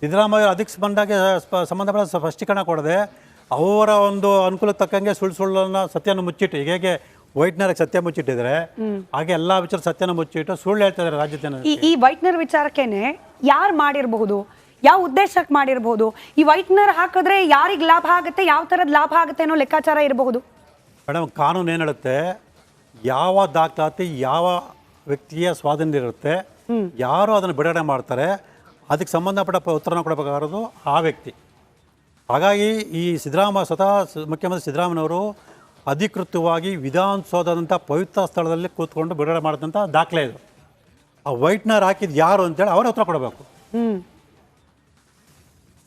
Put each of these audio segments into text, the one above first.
ಸಿದ್ದರಾಮಯ್ಯ ಅದಕ್ಕೆ ಸಂಬಂಧಪಟ್ಟ ಸ್ಪಷ್ಟೀಕರಣ ಕೊಡದೆ ಅವರ ಒಂದು ಅನುಕೂಲಕ್ಕೆ ತಕ್ಕಂಗೆ ಸುಳ್ಳನ್ನು ಸತ್ಯನ ಮುಚ್ಚಿಟ್ಟು ಹೇಗೆ ವೈಟ್ನರ್ಗೆ ಸತ್ಯ ಮುಚ್ಚಿಟ್ಟಿದ್ರೆ ಹಾಗೆ ಎಲ್ಲಾ ವಿಚಾರ ಸತ್ಯನ ಮುಚ್ಚಿಟ್ಟು ಸುಳ್ಳು ಹೇಳ್ತಾ ಇದ್ದಾರೆ ರಾಜ್ಯದ ಜನ. ಈ ವೈಟ್ನರ್ ವಿಚಾರಕ್ಕೇನೆ ಯಾರು ಮಾಡಿರಬಹುದು, ಯಾವ ಉದ್ದೇಶಕ್ಕೆ ಮಾಡಿರಬಹುದು, ಈ ವೈಟ್ನರ್ ಹಾಕಿದ್ರೆ ಯಾರಿಗೆ ಲಾಭ ಆಗುತ್ತೆ, ಯಾವ ಥರದ ಲಾಭ ಆಗುತ್ತೆ ಅನ್ನೋ ಲೆಕ್ಕಾಚಾರ ಇರಬಹುದು? ಮೇಡಮ್, ಕಾನೂನು ಏನು ಹೇಳುತ್ತೆ, ಯಾವ ದಾಖಲಾತಿ ಯಾವ ವ್ಯಕ್ತಿಯ ಸ್ವಾಧೀನ ಇರುತ್ತೆ, ಯಾರು ಅದನ್ನು ಬಿಡುಗಡೆ ಮಾಡ್ತಾರೆ ಅದಕ್ಕೆ ಸಂಬಂಧಪಟ್ಟ ಉತ್ತರನ ಕೊಡಬೇಕಾಗಿರೋದು ಆ ವ್ಯಕ್ತಿ. ಹಾಗಾಗಿ ಈ ಸ್ವತಃ ಮುಖ್ಯಮಂತ್ರಿ ಸಿದ್ದರಾಮಯ್ಯನವರು ಅಧಿಕೃತವಾಗಿ ವಿಧಾನಸೌಧದಂಥ ಪವಿತ್ರ ಸ್ಥಳದಲ್ಲಿ ಕೂತ್ಕೊಂಡು ಬಿಡುಗಡೆ ಮಾಡಿದಂಥ ದಾಖಲೆ ಇದು. ಆ ವೈಟ್ನರ್ ಹಾಕಿದ್ದು ಯಾರು ಅಂತೇಳಿ ಅವರೇ ಉತ್ತರ ಕೊಡಬೇಕು.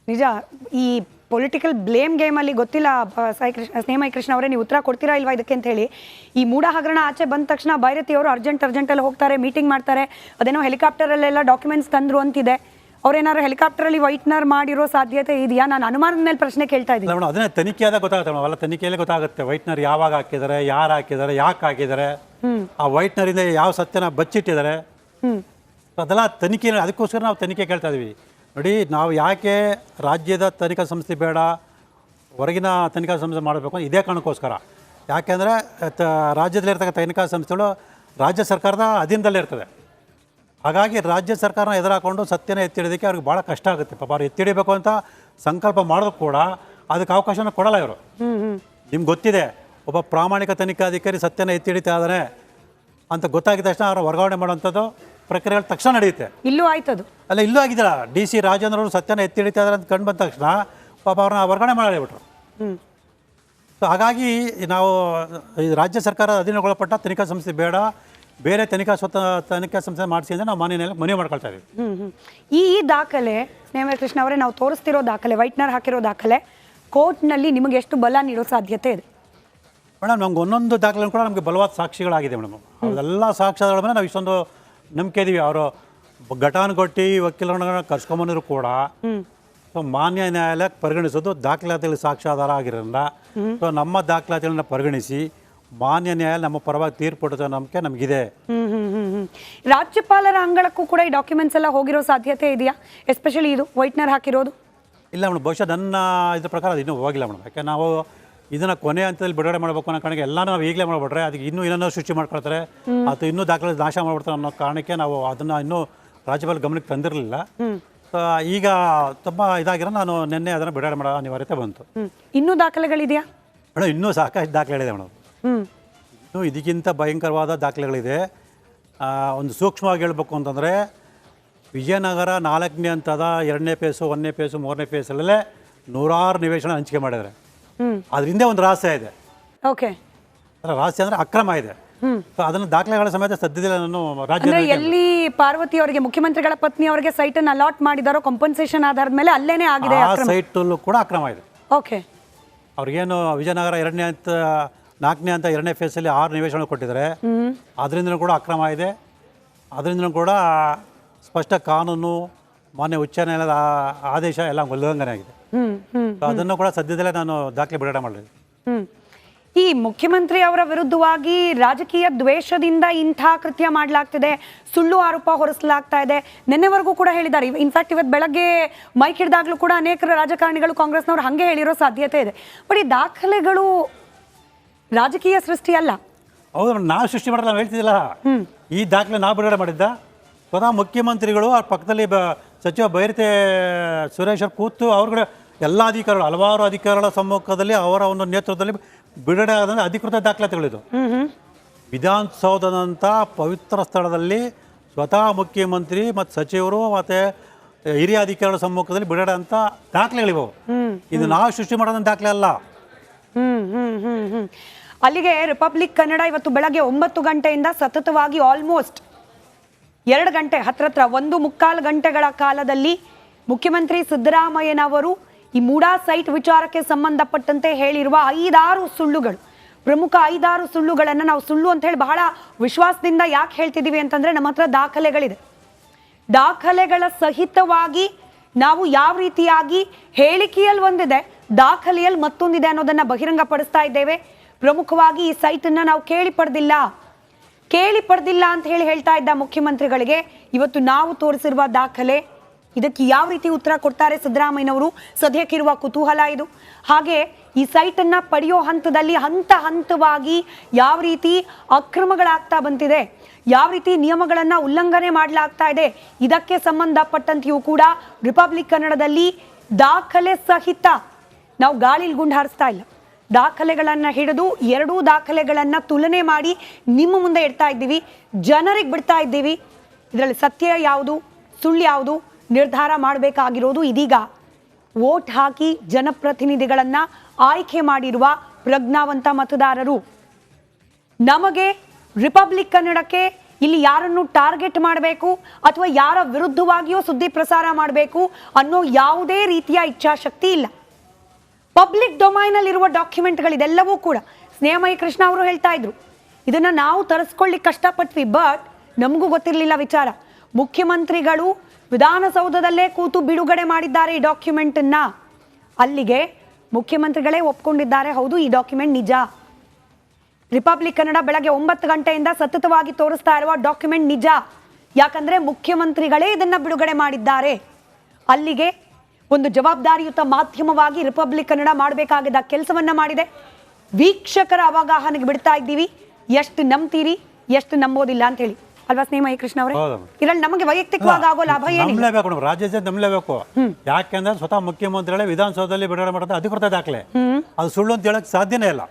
ನಿಜ. ಈ ಪೊಲಿಟಿಕಲ್ ಬ್ಲೇಮ್ ಗೇಮಲ್ಲಿ ಗೊತ್ತಿಲ್ಲ ಸ್ನೇಹಮಯಿ ಕೃಷ್ಣ ಅವರೇ, ನೀವು ಉತ್ತರ ಕೊಡ್ತೀರಾ ಇಲ್ವಾ ಇದಕ್ಕೆ ಅಂತ ಹೇಳಿ. ಈ ಮೂಡ ಹಗರಣ ಆಚೆ ಬಂದ ತಕ್ಷಣ ಭೈರತಿಯವರು ಅರ್ಜೆಂಟಲ್ಲಿ ಹೋಗ್ತಾರೆ, ಮೀಟಿಂಗ್ ಮಾಡ್ತಾರೆ, ಅದೇನೋ ಹೆಲಿಕಾಪ್ಟರಲ್ಲೆಲ್ಲ ಡಾಕ್ಯುಮೆಂಟ್ಸ್ ತಂದ್ರು ಅಂತಿದೆ. ಅವ್ರೇನಾದ್ರು ಹೆಲಿಕಾಪ್ಟರಲ್ಲಿ ವೈಟ್ನರ್ ಮಾಡಿರೋ ಸಾಧ್ಯತೆ ಇದೆಯಾ? ನಾನು ಅನುಮಾನದ ಮೇಲೆ ಪ್ರಶ್ನೆ ಕೇಳ್ತಾ ಇದ್ದೀನಿ. ಮೇಡಮ್, ಅದನ್ನೇ ತನಿಖೆಯಾದಾಗ ಗೊತ್ತಾಗುತ್ತೆ ಮೇಡಮ್. ಅವೆಲ್ಲ ತನಿಖೆಯಲ್ಲಿ ಗೊತ್ತಾಗುತ್ತೆ ವೈಟ್ನರ್ ಯಾವಾಗ ಹಾಕಿದ್ದಾರೆ, ಯಾರು ಹಾಕಿದ್ದಾರೆ, ಯಾಕೆ ಹಾಕಿದ್ದಾರೆ, ಆ ವೈಟ್ನರಿಂದ ಯಾವ ಸತ್ಯನ ಬಚ್ಚಿಟ್ಟಿದ್ದಾರೆ, ಅದೆಲ್ಲ ತನಿಖೆ. ಅದಕ್ಕೋಸ್ಕರ ನಾವು ತನಿಖೆ ಕೇಳ್ತಾ ಇದೀವಿ. ನೋಡಿ, ನಾವು ಯಾಕೆ ರಾಜ್ಯದ ತನಿಖಾ ಸಂಸ್ಥೆ ಬೇಡ, ಹೊರಗಿನ ತನಿಖಾ ಸಂಸ್ಥೆ ಮಾಡಬೇಕು ಇದೇ ಕಾರಣಕ್ಕೋಸ್ಕರ. ಯಾಕೆಂದರೆ ರಾಜ್ಯದಲ್ಲಿರ್ತಕ್ಕಂಥ ತನಿಖಾ ಸಂಸ್ಥೆಗಳು ರಾಜ್ಯ ಸರ್ಕಾರದ ಅಧೀನದಲ್ಲಿರ್ತದೆ. ಹಾಗಾಗಿ ರಾಜ್ಯ ಸರ್ಕಾರನ ಎದುರಾಕೊಂಡು ಸತ್ಯನ ಎತ್ತಿ ಹಿಡಿಯೋದಕ್ಕೆ ಅವ್ರಿಗೆ ಭಾಳ ಕಷ್ಟ ಆಗುತ್ತೆ. ಪಾಪ ಅವ್ರು ಎತ್ತಿ ಹಿಡಿಬೇಕು ಅಂತ ಸಂಕಲ್ಪ ಮಾಡೋದು ಕೂಡ ಅದಕ್ಕೆ ಅವಕಾಶನ ಕೊಡಲ್ಲ ಇವರು. ನಿಮ್ಗೆ ಗೊತ್ತಿದೆ, ಒಬ್ಬ ಪ್ರಾಮಾಣಿಕ ತನಿಖಾಧಿಕಾರಿ ಸತ್ಯನ ಎತ್ತಿ ಹಿಡಿತಾ ಇದ್ದಾನೆ ಅಂತ ಗೊತ್ತಾಗಿದ ತಕ್ಷಣ ಅವ್ರ ವರ್ಗಾವಣೆ ಮಾಡುವಂಥದ್ದು ಪ್ರಕ್ರಿಯೆಗಳು ತಕ್ಷಣ ನಡೆಯುತ್ತೆ. ಇಲ್ಲೂ ಆಯ್ತದು ಅಲ್ಲ, ಇಲ್ಲೂ ಆಗಿದ್ದಿಲ್ಲ. DC ರಾಜೇಂದ್ರ ಅವರು ಸತ್ಯನ ಎತ್ತಿ ಹಿಡಿತಾ ಇದ್ದಾರೆ ಅಂತ ಕಂಡು ಬಂದ ತಕ್ಷಣ ಪಾಪ ಅವ್ರನ್ನ ವರ್ಗಾವಣೆ ಮಾಡಿಬಿಟ್ರು. ಸೊ ಹಾಗಾಗಿ ನಾವು ಈ ರಾಜ್ಯ ಸರ್ಕಾರ ಅಧೀನಗೊಳಪಟ್ಟ ತನಿಖಾ ಸಂಸ್ಥೆ ಬೇಡ, ಬೇರೆ ತನಿಖಾ ಸಂಸ್ಥೆ ಮಾಡಿಸಿ ಅಂದರೆ ನಾವು ಮನವಿ ಮಾಡ್ಕೊಳ್ತಾ ಇದ್ದೀವಿ. ಈ ದಾಖಲೆ ಸ್ನೇಹಮಯಿ ಕೃಷ್ಣ ಅವರೇ, ನಾವು ತೋರಿಸ್ತಿರೋ ದಾಖಲೆ, ವೈಟ್ನರ್ ಹಾಕಿರೋ ದಾಖಲೆ ಕೋರ್ಟ್ನಲ್ಲಿ ನಿಮಗೆ ಎಷ್ಟು ಬಲ ನೀಡೋ ಸಾಧ್ಯತೆ ಇದೆ? ಮೇಡಮ್, ನಮ್ಗೆ ಒಂದೊಂದು ದಾಖಲೆ ಕೂಡ ನಮಗೆ ಬಲವಾದ ಸಾಕ್ಷಿಗಳಾಗಿದೆ ಮೇಡಮ್. ಅದೆಲ್ಲ ಸಾಕ್ಷ್ಯಗಳ ಮೇಲೆ ನಾವು ಇಷ್ಟೊಂದು ನಂಬಿಕೆ ಇದೀವಿ. ಅವರು ಘಟಾನುಘಟಿ ವಕೀಲರನ್ನ ಕರ್ಸ್ಕೊಂಬಂದ್ರು ಕೂಡ ಮಾನ್ಯ ನ್ಯಾಯಾಲಯಕ್ಕೆ ಪರಿಗಣಿಸೋದು ದಾಖಲಾತಿಗಳ ಸಾಕ್ಷ್ಯಾಧಾರ ಆಗಿರೋದ್ರಿಂದ ಸೊ ನಮ್ಮ ದಾಖಲಾತಿಗಳನ್ನ ಪರಿಗಣಿಸಿ ಮಾನ್ಯ ನ್ಯಾಯಾಲಯ ನಮ್ಮ ಪರವಾಗಿ ತೀರ್ಪು ಕೊಡುತ್ತೆ ನಂಬಿಕೆ ನಮಗಿದೆ. ರಾಜ್ಯಪಾಲರ ಅಂಗಳಕ್ಕೂ ಕೂಡ ಈ ಡಾಕ್ಯುಮೆಂಟ್ಸ್ ಎಲ್ಲ ಹೋಗಿರೋ ಸಾಧ್ಯತೆ ಇದೆಯಾ? ಎಸ್ಪೆಷಲಿ ಇದು ವೈಟ್ನರ್ ಹಾಕಿರೋದು? ಇಲ್ಲ ಮೇಡಮ್, ಬಹುಶಃ ನನ್ನ ಇದ್ರ ಪ್ರಕಾರ ಅದು ಇನ್ನೂ ಹೋಗಿಲ್ಲ ಮೇಡಮ್. ಯಾಕೆ ನಾವು ಇದನ್ನು ಕೊನೆ ಹಂತದಲ್ಲಿ ಬಿಡುಗಡೆ ಮಾಡಬೇಕು ಅನ್ನೋ ಕಾರಣಕ್ಕೆ ಎಲ್ಲನೂ ನಾವು ಈಗಲೇ ಮಾಡಿಬಿಟ್ರೆ ಅದಕ್ಕೆ ಇನ್ನೂ ಏನೇನೋ ಸೃಷ್ಟಿ ಮಾಡ್ಕೊಳ್ತಾರೆ, ಅಥವಾ ಇನ್ನೂ ದಾಖಲೆ ನಾಶ ಮಾಡ್ಬಿಡ್ತಾರೆ ಅನ್ನೋ ಕಾರಣಕ್ಕೆ ನಾವು ಅದನ್ನು ಇನ್ನೂ ರಾಜ್ಯಪಾಲ ಗಮನಕ್ಕೆ ತಂದಿರಲಿಲ್ಲ. ಈಗ ತುಂಬ ಇದಾಗಿರೋ ನಾನು ನಿನ್ನೆ ಅದನ್ನು ಬಿಡುಗಡೆ ಮಾಡೋ ಅನಿವಾರ್ಯತೆ ಬಂತು. ಇನ್ನೂ ದಾಖಲೆಗಳಿದೆಯಾ ಮೇಡಮ್? ಇನ್ನೂ ಸಾಕಷ್ಟು ದಾಖಲೆಗಳಿದೆ ಮೇಡಮ್. ಇನ್ನೂ ಇದಕ್ಕಿಂತ ಭಯಂಕರವಾದ ದಾಖಲೆಗಳಿದೆ. ಒಂದು ಸೂಕ್ಷ್ಮವಾಗಿ ಹೇಳ್ಬೇಕು ಅಂತಂದರೆ ವಿಜಯನಗರ 4ನೇ ಹಂತದ 2ನೇ ಫೇಸು 1ನೇ ಫೇಸು 3ನೇ ಫೇಸಲ್ಲೇ 100 ನಿವೇಶನ ಹಂಚಿಕೆ ಮಾಡಿದ್ದಾರೆ. ಅದರಿಂದ ಒಂದು ರಹಸ್ಯ ಇದೆ. ಓಕೆ, ರಹಸ್ಯ ಅಂದರೆ ಅಕ್ರಮ ಇದೆ. ಅದನ್ನು ದಾಖಲೆಗಳ ಸಮೇತ ಸದ್ಯದಲ್ಲಿ ನಾನು ರಾಜ್ಯ ಎಲ್ಲಿ ಪಾರ್ವತಿ ಅವರಿಗೆ, ಮುಖ್ಯಮಂತ್ರಿಗಳ ಪತ್ನಿ ಅವರಿಗೆ ಸೈಟ್ ಅನ್ನು ಅಲಾಟ್ ಮಾಡಿದಾರೋ ಕಾಂಪನ್ಸೇಷನ್ ಆಧಾರದ ಮೇಲೆ ಅಲ್ಲೇನೇ ಆಗಿದೆ. ಆ ಸೈಟಲ್ಲೂ ಕೂಡ ಅಕ್ರಮ ಇದೆ. ಓಕೆ, ಅವ್ರಿಗೇನು ವಿಜಯನಗರ 4ನೇ ಹಂತ 2ನೇ ಫೇಸಲ್ಲಿ 6 ನಿವೇಶನ ಕೊಟ್ಟಿದ್ದಾರೆ. ಅದರಿಂದಲೂ ಕೂಡ ಅಕ್ರಮ ಇದೆ. ಅದರಿಂದಲೂ ಕೂಡ ಸ್ಪಷ್ಟ ಕಾನೂನು, ಮಾನ್ಯ ಉಚ್ಚ ನ್ಯಾಯಾಲಯದ ಆದೇಶ ಎಲ್ಲ ಉಲ್ಲಂಘನೆ ಆಗಿದೆ. ಅದನ್ನು ಕೂಡ ಸದ್ಯದಲ್ಲೇ ನಾನು ದಾಖಲೆ ಬಿಡುಗಡೆ ಮಾಡಿದೆ. ಈ ಮುಖ್ಯಮಂತ್ರಿ ಅವರ ವಿರುದ್ಧವಾಗಿ ರಾಜಕೀಯ ದ್ವೇಷದಿಂದ ಇಂಥ ಕೃತ್ಯ ಮಾಡಲಾಗ್ತಿದೆ, ಸುಳ್ಳು ಆರೋಪ ಹೊರಿಸಲಾಗ್ತಾ ಇದೆ. ನಿನ್ನೆವರೆಗೂ ಕೂಡ ಹೇಳಿದ್ದಾರೆ. ಇನ್ಫ್ಯಾಕ್ಟ್ ಇವತ್ತು ಬೆಳಗ್ಗೆ ಮೈಕ್ ಹಿಡಿದಾಗ್ಲೂ ಕೂಡ ಅನೇಕ ರಾಜಕಾರಣಿಗಳು ಕಾಂಗ್ರೆಸ್ನವ್ರು ಹಾಗೆ ಹೇಳಿರೋ ಸಾಧ್ಯತೆ ಇದೆ. ಬಟ್ ಈ ದಾಖಲೆಗಳು ರಾಜಕೀಯ ಸೃಷ್ಟಿ ಅಲ್ಲ. ಹೌದು, ನಾವು ಸೃಷ್ಟಿ ಮಾಡಲ್ಲ, ನಾವು ಹೇಳ್ತಿದ್ದಿಲ್ಲ. ಈ ದಾಖಲೆ ನಾವು ಬಿಡುಗಡೆ ಮಾಡಿದ್ದ ಸ್ವತಃ ಮುಖ್ಯಮಂತ್ರಿಗಳು ಅವ್ರ ಪಕ್ಕದಲ್ಲಿ ಸಚಿವ ಭೈರತಿ ಸುರೇಶ್ ಅವರು ಕೂತು ಅವ್ರುಗಳ ಎಲ್ಲ ಅಧಿಕಾರಿಗಳು, ಹಲವಾರು ಅಧಿಕಾರಿಗಳ ಸಮ್ಮುಖದಲ್ಲಿ ಅವರ ಒಂದು ನೇತೃತ್ವದಲ್ಲಿ ಬಿಡುಗಡೆ ಆದ ಅಧಿಕೃತ ದಾಖಲಾತಿಗಳಿದು. ವಿಧಾನಸೌಧದಂಥ ಪವಿತ್ರ ಸ್ಥಳದಲ್ಲಿ ಸ್ವತಃ ಮುಖ್ಯಮಂತ್ರಿ ಮತ್ತು ಸಚಿವರು ಮತ್ತು ಹಿರಿಯ ಅಧಿಕಾರಿಗಳ ಸಮ್ಮುಖದಲ್ಲಿ ಬಿಡುಗಡೆ ಅಂತ ದಾಖಲೆಗಳಿವು. ಇದು ನಾವು ಸೃಷ್ಟಿ ಮಾಡೋದಂತ ದಾಖಲೆ ಅಲ್ಲ. ಅಲ್ಲಿಗೆ ರಿಪಬ್ಲಿಕ್ ಕನ್ನಡ ಇವತ್ತು ಬೆಳಗ್ಗೆ 9 ಗಂಟೆಯಿಂದ ಸತತವಾಗಿ ಆಲ್ಮೋಸ್ಟ್ 2 ಗಂಟೆ, ಹತ್ರ 1.25 ಗಂಟೆಗಳ ಕಾಲದಲ್ಲಿ ಮುಖ್ಯಮಂತ್ರಿ ಸಿದ್ದರಾಮಯ್ಯನವರು ಈ ಮೂಡಾ ಸೈಟ್ ವಿಚಾರಕ್ಕೆ ಸಂಬಂಧಪಟ್ಟಂತೆ ಹೇಳಿರುವ 5-6 ಸುಳ್ಳುಗಳು, ಪ್ರಮುಖ 5-6 ಸುಳ್ಳುಗಳನ್ನು ನಾವು ಸುಳ್ಳು ಅಂತ ಹೇಳಿ ಬಹಳ ವಿಶ್ವಾಸದಿಂದ ಯಾಕೆ ಹೇಳ್ತಿದ್ದೀವಿ ಅಂತಂದ್ರೆ ನಮ್ಮ ಹತ್ರ ದಾಖಲೆಗಳಿದೆ. ದಾಖಲೆಗಳ ಸಹಿತವಾಗಿ ನಾವು ಯಾವ ರೀತಿಯಾಗಿ ಹೇಳಿಕೆಯಲ್ಲಿ ಒಂದಿದೆ, ದಾಖಲೆಯಲ್ಲಿ ಮತ್ತೊಂದಿದೆ ಅನ್ನೋದನ್ನ ಬಹಿರಂಗಪಡಿಸ್ತಾ ಇದ್ದೇವೆ. ಪ್ರಮುಖವಾಗಿ ಈ ಸೈಟನ್ನು ನಾವು ಕೇಳಿ ಪಡೆದಿಲ್ಲ ಅಂತ ಹೇಳ್ತಾ ಇದ್ದ ಮುಖ್ಯಮಂತ್ರಿಗಳಿಗೆ ಇವತ್ತು ನಾವು ತೋರಿಸಿರುವ ದಾಖಲೆ ಇದಕ್ಕೆ ಯಾವ ರೀತಿ ಉತ್ತರ ಕೊಡ್ತಾರೆ ಸಿದ್ದರಾಮಯ್ಯನವರು, ಸದ್ಯಕ್ಕಿರುವ ಕುತೂಹಲ ಇದು. ಹಾಗೆ ಈ ಸೈಟನ್ನು ಪಡೆಯೋ ಹಂತದಲ್ಲಿ ಹಂತ ಹಂತವಾಗಿ ಯಾವ ರೀತಿ ಅಕ್ರಮಗಳಾಗ್ತಾ ಬಂತಿದೆ, ಯಾವ ರೀತಿ ನಿಯಮಗಳನ್ನು ಉಲ್ಲಂಘನೆ ಮಾಡಲಾಗ್ತಾ ಇದೆ, ಇದಕ್ಕೆ ಸಂಬಂಧಪಟ್ಟಂತೆಯೂ ಕೂಡ ರಿಪಬ್ಲಿಕ್ ಕನ್ನಡದಲ್ಲಿ ದಾಖಲೆ ಸಹಿತ, ನಾವು ಗಾಳಿಲಿ ಗುಂಡು ಹಾರಿಸ್ತಾ ಇಲ್ಲ, ದಾಖಲೆಗಳನ್ನು ಹಿಡಿದು ಎರಡೂ ದಾಖಲೆಗಳನ್ನು ತುಲನೆ ಮಾಡಿ ನಿಮ್ಮ ಮುಂದೆ ಇಡ್ತಾ ಇದ್ದೀವಿ, ಜನರಿಗೆ ಬಿಡ್ತಾ ಇದ್ದೀವಿ. ಇದರಲ್ಲಿ ಸತ್ಯ ಯಾವುದು ಸುಳ್ಳು ಯಾವುದು ನಿರ್ಧಾರ ಮಾಡಬೇಕಾಗಿರೋದು ಇದೀಗ ವೋಟ್ ಹಾಕಿ ಜನಪ್ರತಿನಿಧಿಗಳನ್ನು ಆಯ್ಕೆ ಮಾಡಿರುವ ಪ್ರಜ್ಞಾವಂತ ಮತದಾರರು. ನಮಗೆ ರಿಪಬ್ಲಿಕ್ ಕನ್ನಡಕ್ಕೆ ಇಲ್ಲಿ ಯಾರನ್ನು ಟಾರ್ಗೆಟ್ ಮಾಡಬೇಕು ಅಥವಾ ಯಾರ ವಿರುದ್ಧವಾಗಿಯೋ ಸುದ್ದಿ ಪ್ರಸಾರ ಮಾಡಬೇಕು ಅನ್ನೋ ಯಾವುದೇ ರೀತಿಯ ಇಚ್ಛಾಶಕ್ತಿ ಇಲ್ಲ. ಪಬ್ಲಿಕ್ ಡೊಮೈನಲ್ಲಿರುವ ಡಾಕ್ಯುಮೆಂಟ್ಗಳಿದೆಲ್ಲವೂ ಕೂಡ ಸ್ನೇಹಮಯಿ ಕೃಷ್ಣ ಅವರು ಹೇಳ್ತಾ ಇದ್ರು, ಇದನ್ನು ನಾವು ತರಿಸ್ಕೊಳ್ಳಿಕ್ಕೆ ಕಷ್ಟಪಟ್ವಿ, ಬಟ್ ನಮಗೂ ಗೊತ್ತಿರಲಿಲ್ಲ ವಿಚಾರ. ಮುಖ್ಯಮಂತ್ರಿಗಳು ವಿಧಾನಸೌಧದಲ್ಲೇ ಕೂತು ಬಿಡುಗಡೆ ಮಾಡಿದ್ದಾರೆ ಈ ಡಾಕ್ಯುಮೆಂಟನ್ನು. ಅಲ್ಲಿಗೆ ಮುಖ್ಯಮಂತ್ರಿಗಳೇ ಒಪ್ಕೊಂಡಿದ್ದಾರೆ, ಹೌದು ಈ ಡಾಕ್ಯುಮೆಂಟ್ ನಿಜ. ರಿಪಬ್ಲಿಕ್ ಕನ್ನಡ ಬೆಳಗ್ಗೆ 9 ಗಂಟೆಯಿಂದ ಸತತವಾಗಿ ತೋರಿಸ್ತಾ ಇರುವ ಡಾಕ್ಯುಮೆಂಟ್ ನಿಜ, ಯಾಕಂದ್ರೆ ಮುಖ್ಯಮಂತ್ರಿಗಳೇ ಇದನ್ನ ಬಿಡುಗಡೆ ಮಾಡಿದ್ದಾರೆ. ಅಲ್ಲಿಗೆ ಒಂದು ಜವಾಬ್ದಾರಿಯುತ ಮಾಧ್ಯಮವಾಗಿ ರಿಪಬ್ಲಿಕ್ ಕನ್ನಡ ಮಾಡಬೇಕಾಗಿದ್ದ ಕೆಲಸವನ್ನ ಮಾಡಿದೆ. ವೀಕ್ಷಕರ ಅವಗಾಹನೆಗೆ ಬಿಡ್ತಾ ಇದ್ದೀವಿ, ಎಷ್ಟು ನಂಬ್ತೀರಿ ಎಷ್ಟು ನಂಬೋದಿಲ್ಲ ಅಂತ ಹೇಳಿ ಅಲ್ವಾ ಸ್ನೇಹಮಯಿ ಕೃಷ್ಣ ಅವರೇ? ಇದರಲ್ಲಿ ನಮಗೆ ವೈಯಕ್ತಿಕವಾಗಿ ಆಗೋ ಲಾಭ ನಂಬಲೇಬೇಕು, ರಾಜ್ಯ ನಂಬಲೇಬೇಕು. ಯಾಕೆಂದ್ರೆ ಸ್ವತಃ ಮುಖ್ಯಮಂತ್ರಿಗಳೇ ವಿಧಾನಸೌಧದಲ್ಲಿ ಬಿಡುಗಡೆ ಮಾಡೋದು ಅಧಿಕೃತ ದಾಖಲೆ, ಅದು ಸುಳ್ಳು ಅಂತ ಹೇಳಕ್ ಸಾಧ್ಯನೇ ಇಲ್ಲ.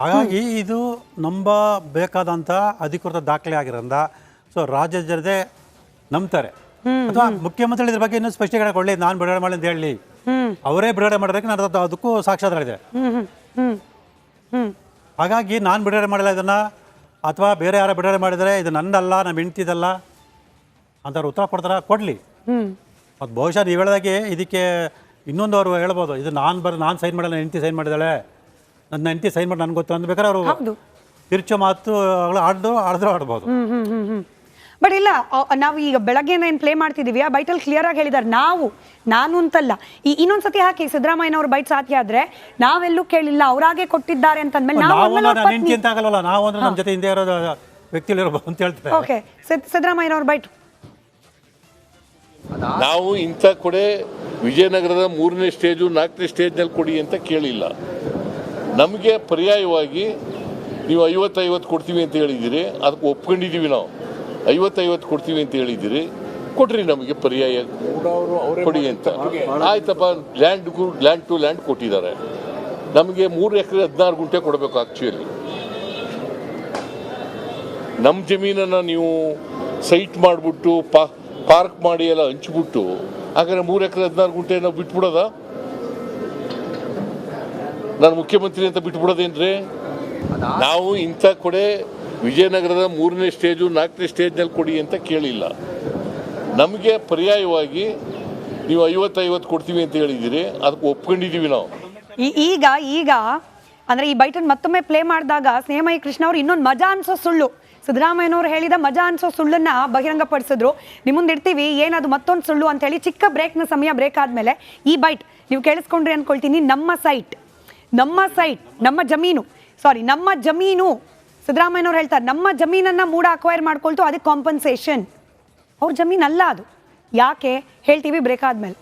ಹಾಗಾಗಿ ಇದು ನಂಬಬೇಕಾದಂಥ ಅಧಿಕೃತ ದಾಖಲೆ ಆಗಿರೋದ್ರಿಂದ ಸೊ ರಾಜ್ಯ ಜನತೆ ನಂಬ್ತಾರೆ. ಅಥವಾ ಮುಖ್ಯಮಂತ್ರಿ ಇದ್ರ ಬಗ್ಗೆ ಇನ್ನೂ ಸ್ಪಷ್ಟೀಕರಣ ಕೊಡಲಿ, ನಾನು ಬಿಡುಗಡೆ ಮಾಡಿ ಅಂತ ಹೇಳಿ ಅವರೇ ಬಿಡುಗಡೆ ಮಾಡೋದಕ್ಕೆ ನಾನು ಅದಕ್ಕೂ ಸಾಕ್ಷಾತ್ಕಾರವಿದೆ. ಹಾಗಾಗಿ ನಾನು ಬಿಡುಗಡೆ ಮಾಡಿಲ್ಲ ಇದನ್ನು, ಅಥವಾ ಬೇರೆ ಯಾರು ಬಿಡುಗಡೆ ಮಾಡಿದರೆ ಇದು ನನ್ನಲ್ಲ, ನಮ್ಮ ಹೆಂಡ್ತಿದಲ್ಲ ಅಂತ ಉತ್ತರ ಕೊಡ್ತಾರ, ಕೊಡಲಿ. ಮತ್ತು ಬಹುಶಃ ನೀವು ಹೇಳಿದಾಗೆ ಇದಕ್ಕೆ ಇನ್ನೊಂದು ಅವರು ಹೇಳ್ಬೋದು, ಇದು ನಾನು ಸೈನ್ ಮಾಡಲ್ಲ, ಹೆಂಡ್ತಿ ಸೈನ್ ಮಾಡಿದಾಳೆ, ನನ್ನ ಹೆಂಡ್ತಿ ಸೈನ್ ಮಾಡಿ ನನಗೆ ಗೊತ್ತು ಅಂದ್ಬೇಕಾದ್ರೆ ಅವರು ತಿರ್ಚೋ ಮಾತು ಆಡಿದ್ರು ಆಡ್ಬೋದು. ಬಟ್ ಇಲ್ಲ, ನಾವು ಈಗ ಬೆಳಗ್ಗೆ ಏನು ಪ್ಲೇ ಮಾಡ್ತಿದ್ದೀವಿ ಆ ಬೈಟಲ್ಲಿ ಕ್ಲಿಯರ್ ಆಗಿ ಹೇಳಿದ್ದಾರೆ, ನಾನು ಅಂತಲ್ಲ. ಇನ್ನೊಂದ್ಸತಿ ಹಾಕಿ ಸಿದ್ದರಾಮಯ್ಯನವ್ರ ಬೈಟ್ ಸಾಧ್ಯ ಆದ್ರೆ ನಾವೆಲ್ಲೂ ಕೇಳಿಲ್ಲ, ಅವರಾಗೆ ಕೊಟ್ಟಿದ್ದಾರೆ ಅಂತಂದ್ಮೇಲೆ ಹೆಂಡ್ತಿ ಅಂತ ಆಗಲ್ಲ, ನಾವು ಅಂದ್ರೆ ನಮ್ಮ ಜೊತೆ ಹಿಂದೆ ಇರೋ ವ್ಯಕ್ತಿಗಳಿರ್ಬೋದು ಅಂತ ಹೇಳ್ತಾರೆ. ಓಕೆ, ಸಿದ್ದರಾಮಯ್ಯನವ್ರ ಬೈಟ್. ನಾವು ಇಂಥ ಕೊಡೆ ವಿಜಯನಗರದ 3ನೇ ಸ್ಟೇಜು 4ನೇ ಸ್ಟೇಜ್ನಲ್ಲಿ ಕೊಡಿ ಅಂತ ಕೇಳಿಲ್ಲ. ನಮಗೆ ಪರ್ಯಾಯವಾಗಿ ನೀವು 50-50 ಕೊಡ್ತೀವಿ ಅಂತ ಹೇಳಿದ್ದೀರಿ, ಅದಕ್ಕೆ ಒಪ್ಕೊಂಡಿದ್ದೀವಿ. ನಾವು 50-50 ಕೊಡ್ತೀವಿ ಅಂತ ಹೇಳಿದ್ದೀರಿ, ಕೊಡ್ರಿ ನಮಗೆ ಪರ್ಯಾಯ ಕೊಡಿ ಅಂತ. ಆಯ್ತಪ್ಪ, ಲ್ಯಾಂಡ್ ಟು ಲ್ಯಾಂಡ್ ಕೊಟ್ಟಿದ್ದಾರೆ. ನಮಗೆ 3 ಎಕರೆ 16 ಗುಂಟೆ ಕೊಡಬೇಕು. ಆ್ಯಕ್ಚುಲಿ ನಮ್ಮ ಜಮೀನನ್ನು ನೀವು ಸೈಟ್ ಮಾಡಿಬಿಟ್ಟು ಪಾರ್ಕ್ ಮಾಡಿ ಎಲ್ಲ ಹಂಚ್ಬಿಟ್ಟು ಹಾಗಾದ್ರೆ 3 ಎಕರೆ 16 ಗುಂಟೆ ನಾವು ಬಿಟ್ಬಿಡೋದ? ನಾನು ಮುಖ್ಯಮಂತ್ರಿ ಅಂತ ಬಿಟ್ಬಿಡೋದೇನ್ರಿ? ನಾವು ಇಂಥ ಕೊಡೆ ವಿಜಯನಗರದ 3ನೇ ಸ್ಟೇಜು 4ನೇ ಸ್ಟೇಜ್ನಲ್ಲಿ ಕೊಡಿ ಅಂತ ಕೇಳಿಲ್ಲ. ನಮಗೆ ಪರ್ಯಾಯವಾಗಿ ನೀವು 50-50 ಕೊಡ್ತೀವಿ ಅಂತ ಹೇಳಿದ್ದೀರಿ, ಅದಕ್ಕೆ ಒಪ್ಕೊಂಡಿದ್ದೀವಿ ನಾವು. ಈಗ ಅಂದ್ರೆ ಈ ಬೈಟನ್ ಮತ್ತೊಮ್ಮೆ ಪ್ಲೇ ಮಾಡಿದಾಗ ಸ್ನೇಹಮಯಿ ಕೃಷ್ಣ ಅವರು ಇನ್ನೊಂದು ಮಜಾ ಅನ್ಸೋ ಸುಳ್ಳು, ಸಿದ್ದರಾಮಯ್ಯನವರು ಹೇಳಿದ ಮಜಾ ಅನ್ಸೋ ಸುಳ್ಳನ್ನ ಬಹಿರಂಗಪಡಿಸಿದ್ರು. ನಿಮ್ಮ ಮುಂದೆ ಇಡ್ತೀವಿ, ಏನದು ಮತ್ತೊಂದು ಸುಳ್ಳು ಅಂತ ಹೇಳಿ. ಚಿಕ್ಕ ಬ್ರೇಕ್ನ ಸಮಯ, ಬ್ರೇಕ್ ಆದಮೇಲೆ ಈ ಬೈಟ್ ನೀವು ಕೇಳಿಸ್ಕೊಂಡ್ರಿ ಅನ್ಕೊಳ್ತೀನಿ. ನಮ್ಮ ಜಮೀನು ಸಿದ್ದರಾಮಯ್ಯನವ್ರು ಹೇಳ್ತಾರೆ, ನಮ್ಮ ಜಮೀನನ್ನು ಮೂಡ ಅಕ್ವೈರ್ ಮಾಡ್ಕೊಳ್ತು, ಅದಕ್ಕೆ ಕಾಂಪನ್ಸೇಷನ್. ಅವ್ರ ಜಮೀನಲ್ಲ ಅದು. ಯಾಕೆ ಹೇಳ್ತೀವಿ ಬ್ರೇಕ್ ಆದ್ಮೇಲೆ.